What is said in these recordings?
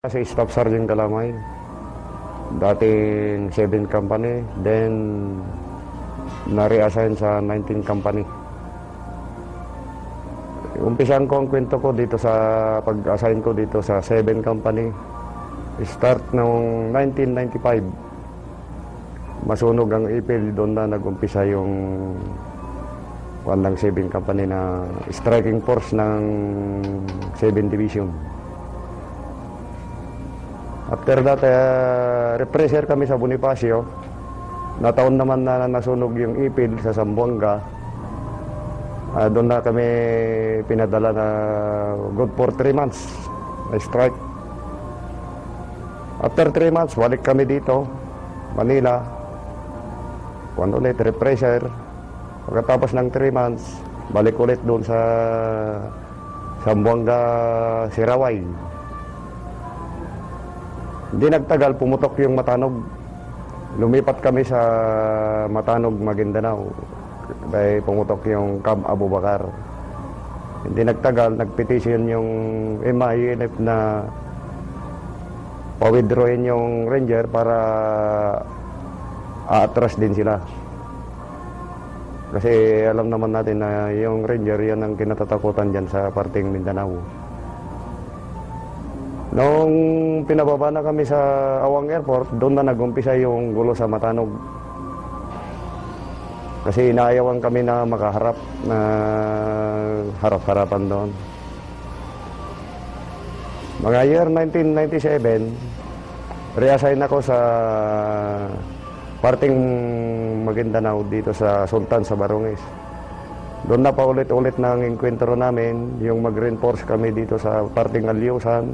Kasi Staff Sergeant Kalamay, dating 7 company, then na-reassign sa 19 company. Umpisan ko ang kwento ko dito sa pag-assign ko dito sa 7 company. Start noong 1995. Masunog ang ipil, doon na nag-umpisa yung ng 7 company na striking force ng 7 Division. After that, represser kami sa Bonifacio. Nataon naman na nasunog yung ipil sa Zamboanga. Doon na kami pinadala na good for 3 months na strike. After 3 months, balik kami dito, Manila. Ulit, represser. Pagkatapos ng 3 months, balik ulit doon sa Zamboanga, Siraway. Hindi nagtagal, pumutok yung Matanog. Lumipat kami sa Matanog, Maguindanao. Dahil pumutok yung Camp Abubakar. Hindi nagtagal, nagpetition yung MINF na pa-withdrawin yung Ranger para aatras din sila. Kasi alam naman natin na yung Ranger, yan ang kinatatakutan dyan sa parting Mindanao. Noong pinababa na kami sa Awang Airport, doon na nag-umpisa yung gulo sa Matanog. Kasi inaayawan kami na makaharap, na harap-harapan doon. Mga year 1997, reassign ako sa parting Maguindanao dito sa Sultan sa Barongis. Doon na paulit-ulit ng enkwentro namin, yung mag-reinforce kami dito sa parting Alyusan.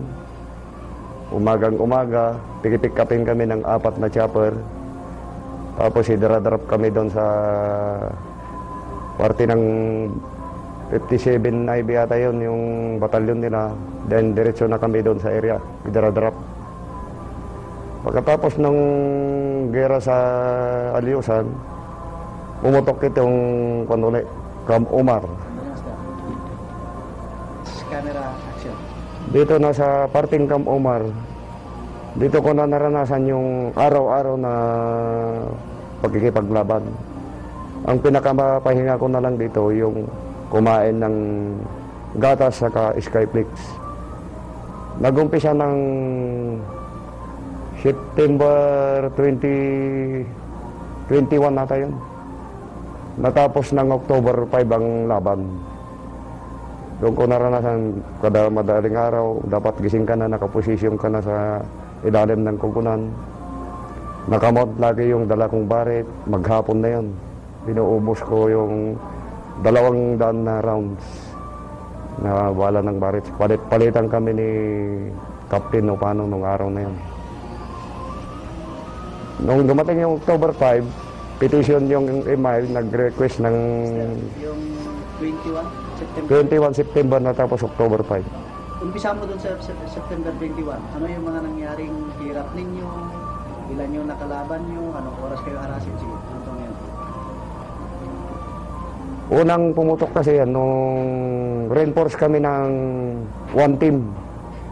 Umagang-umaga, pick-upin kami ng 4 na chopper. Tapos idara-drop kami doon sa parte ng 57 IB yata yun, yung batalyon nila. Then diretso na kami doon sa area, idara-drop. Pagkatapos ng gera sa Alyusan, pumutok itong Camp Omar. Camera action. Dito na sa parting Camp Omar, dito ko na naranasan yung araw-araw na pagkikipaglaban. Ang pinakamapahinga ko na lang dito yung kumain ng gatas saka Skyflix. Nag-umpisa ng September 2021 nata yun. Natapos ng October 5 ang laban. Doon ko naranasan, kada madaling araw, dapat gising ka na, nakaposisyon ka na sa ilalim ng kukunan. Nakamount lagi yung dala kong barit, maghapon na yun. Pinuubos ko yung 200 na rounds na bala ng barit. Palitan kami ni Captain Opano nung araw na yun. Nung dumating yung October 5, petition yung email, nag-request ng Yung 21 September na tapos October 5. Umpisa mo dun sa September 21. Ano yung mga nangyaring hirap ninyo? Ilan yung nakalaban nyo? Anong oras kayo harasin? Sige, ano yan? Unang pumutok kasi yan, nung reinforce kami ng 1 team,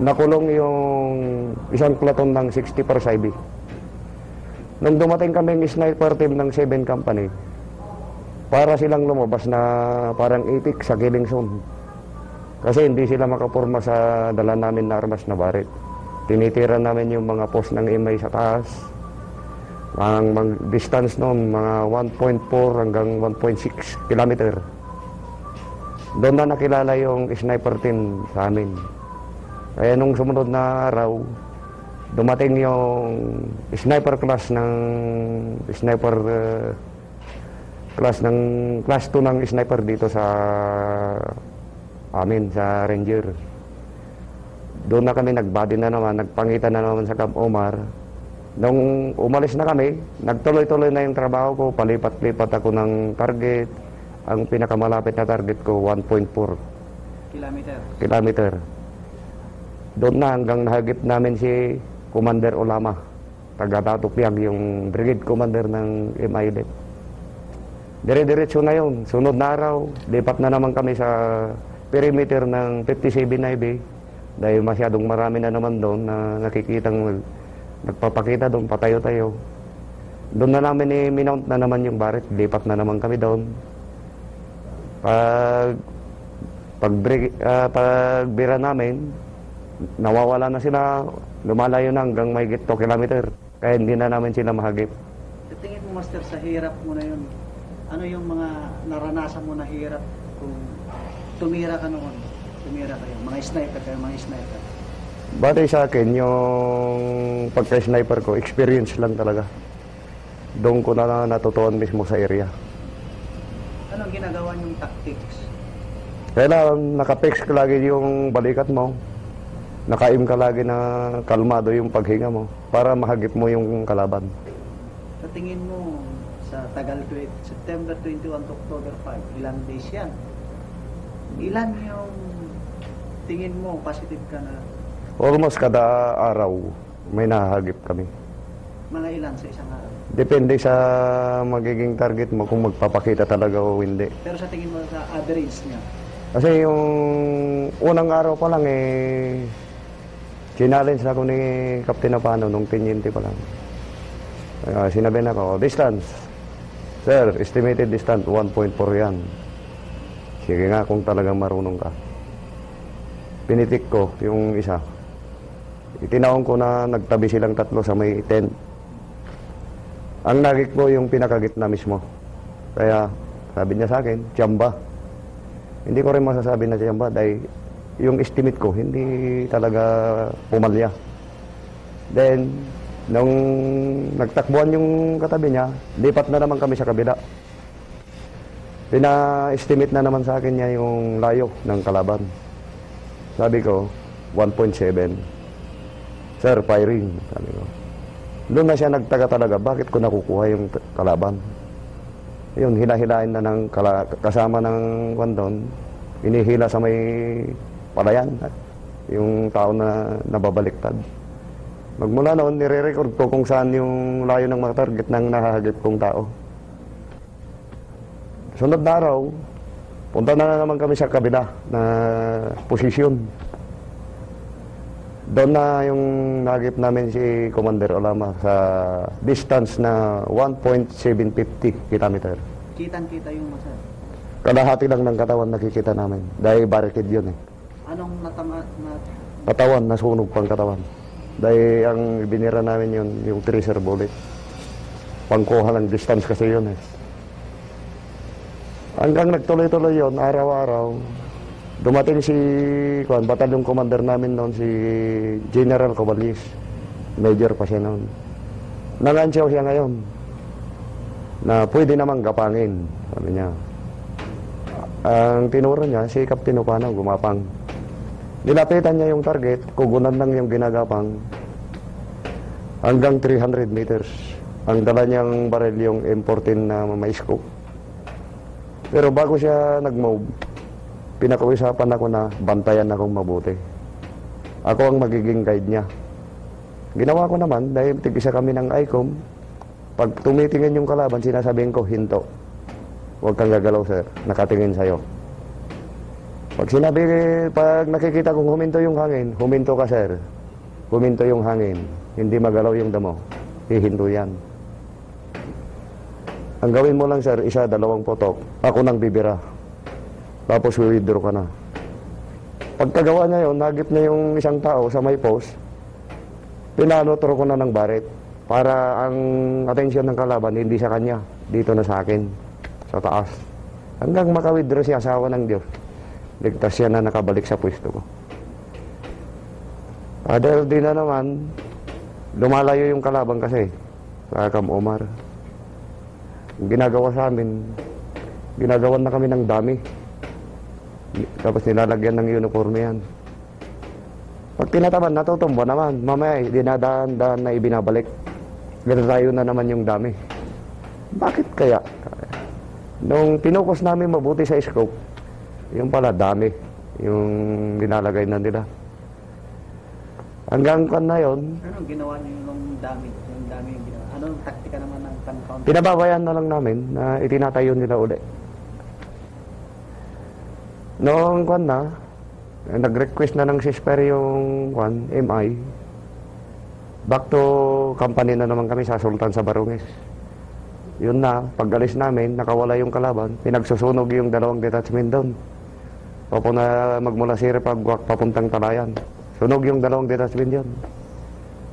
nakulong yung isang platon ng 60 per IB. Nung dumating kaming sniper team ng 7 company, para silang lumabas na parang itik sa killing zone. Kasi hindi sila makapurma sa dala namin na armas na barit. Tinitira namin yung mga post ng MI sa taas. Ang distance noon, mga 1.4 hanggang 1.6 kilometer. Doon na nakilala yung sniper team sa amin. Kaya nung sumunod na araw, dumating yung sniper class ng class 2 ng sniper dito sa amin, sa Ranger. Doon na kami nagbody na naman, nagpangitan na naman sa Camp Omar. Nung umalis na kami, nagtuloy-tuloy na yung trabaho ko, palipat-lipat ako ng target. Ang pinakamalapit na target ko, 1.4 kilometer. Doon na hanggang nahagip namin si Commander Olama, taga-Tatupyag, yung brigade commander ng MILF. Dire-diretso na yun. Sunod na araw, lipat na naman kami sa perimeter ng 57 IB Dahil masyadong marami na naman doon na nakikitang nagpapakita doon, patayo-tayo. Doon na namin minount na naman yung barit, lipat na naman kami doon. Pagbira namin, nawawala na sila, lumalayo na hanggang may 2 kilometer. Kaya hindi na namin sila mahagip. Sa tingin mo, Master, sa hirap mo na yun, ano yung mga naranasan mo na hirap kung tumira ka noon? Tumira kayo, mga sniper kayo, mga sniper. Batay sa akin, yung pagka-sniper ko, experience lang talaga. Doon ko na natutuan mismo sa area. Anong ginagawa niyong tactics? Kailangan naka-fix ka lagi yung balikat mo. Naka-aim ka lagi na kalmado yung paghinga mo para mahagip mo yung kalaban. Sa tingin mo, sa tagal September 21 to October 5, ilang days yan? Ilan yung tingin mo positive ka na? Almost kada araw may nahagip kami. Mga ilan sa isang araw? Depende sa magiging target mo kung magpapakita talaga o hindi. Pero sa tingin mo sa average niya? Kasi yung unang araw pa lang challenge ako ni Captain Apano nung tiniente pa lang. Sinabi na ako, distance. Sir, estimated distance, 1.4 yan. Sige nga kung talagang marunong ka. Pinitik ko yung isa. Itinawang ko na nagtabi silang 3 sa may tent. Ang nagik ko yung pinakagitna mismo. Kaya sabi niya sa akin, Chamba. Hindi ko rin masasabi na Chamba dahil yung estimate ko hindi talaga pumalya. Then, nung nagtakbuhan yung katabi niya, lipat na naman kami sa kabila. Pina-estimate na naman sa akin niya yung layo ng kalaban. Sabi ko, 1.7. Sir, firing. Sabi ko. Doon na siya nagtaga talaga, bakit ko nakukuha yung kalaban? Yun, hila-hilain na ng kasama ng wandon, inihila sa may palayan, yung tao na nababaliktad. Magmula noon, nire-record ko kung saan yung layo ng mga target ng nahahagip kong tao. Sunod na araw, punta na naman kami sa kabila na posisyon. Doon na yung nahagip namin si Commander Olama sa distance na 1.750 kilometer. Kitang-kita yung masa. Kalahati lang ng katawan nakikita namin. Dahil barricade yun eh. Anong natama na Katawan, nasunog pang katawan. Dahil ang binira namin yun, yung tracer bullet. Pangkuha ng distance kasi yun eh. Hanggang nagtuloy-tuloy yun, araw-araw, dumating si batalyong commander namin noon, si General Cobalis. Major pa siya noon. Nangansyaw siya ngayon na pwede namang gapangin, sabi niya. Ang tinuro niya, si Captain Opano, gumapang. Nilapitan niya yung target, kugunan lang yung ginagapang hanggang 300 meters. Ang dala niyang baril yung M14 na may scope. Pero bago siya nag-move, pinakausapan ako na bantayan akong mabuti. Ako ang magiging guide niya. Ginawa ko naman dahil tig-isa kami ng ICOM. Pag tumitingin yung kalaban, sinasabihin ko, hinto. Huwag kang gagalaw, sir. Nakatingin sa'yo. Pag nakikita kong huminto yung hangin, huminto ka, sir. Huminto yung hangin. Hindi magalaw yung damo. Hihinto yan. Ang gawin mo lang, sir, 1, 2 putok. Ako nang bibira. Tapos withdraw ka na. Pagkagawa niya yun, nagip niya yung isang tao sa may post. Pinanotro ko na ng baret. Para ang atensyon ng kalaban, hindi sa kanya. Dito na sa akin. Sa taas. Hanggang makawithdraw siya, asawa ng Diyos. Ligtas siya na nakabalik sa pwesto ko. Dahil di na naman, lumalayo yung kalaban kasi. Sa Cam Omar. Ginagawa sa amin, ginagawan na kami ng dami. Tapos nilalagyan ng uniforme yan. Pag tinataban, natutumbo naman. Mamaya, dinadaan-daan na ibinabalik. Ganun na naman yung dami. Bakit kaya? Nung tinukos namin mabuti sa scope, yung pala dami. Yung nilalagay na nila. Hanggang kan na yun. Anong ginawa niyo nung dami? Yung dami yung ginawa. Anong taktika naman ng pan-counter? Pinababayan na lang namin na itinatayo nila uli. Noong kan na, nag-request na ng ceasefire yung MI. Back to company na naman kami sa Sultan sa Baronges. Yun na, pag-alis namin, nakawala yung kalaban, pinagsusunog yung 2 detachment doon. Opo na magmula Siripagwak papuntang Talayan. Sunog yung 2 detachment yun.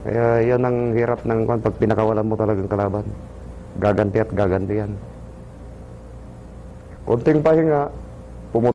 Kaya yun ang hirap ng pag pinakawalan mo talagang kalaban. Gaganti at gaganti yan. Kunting pahinga,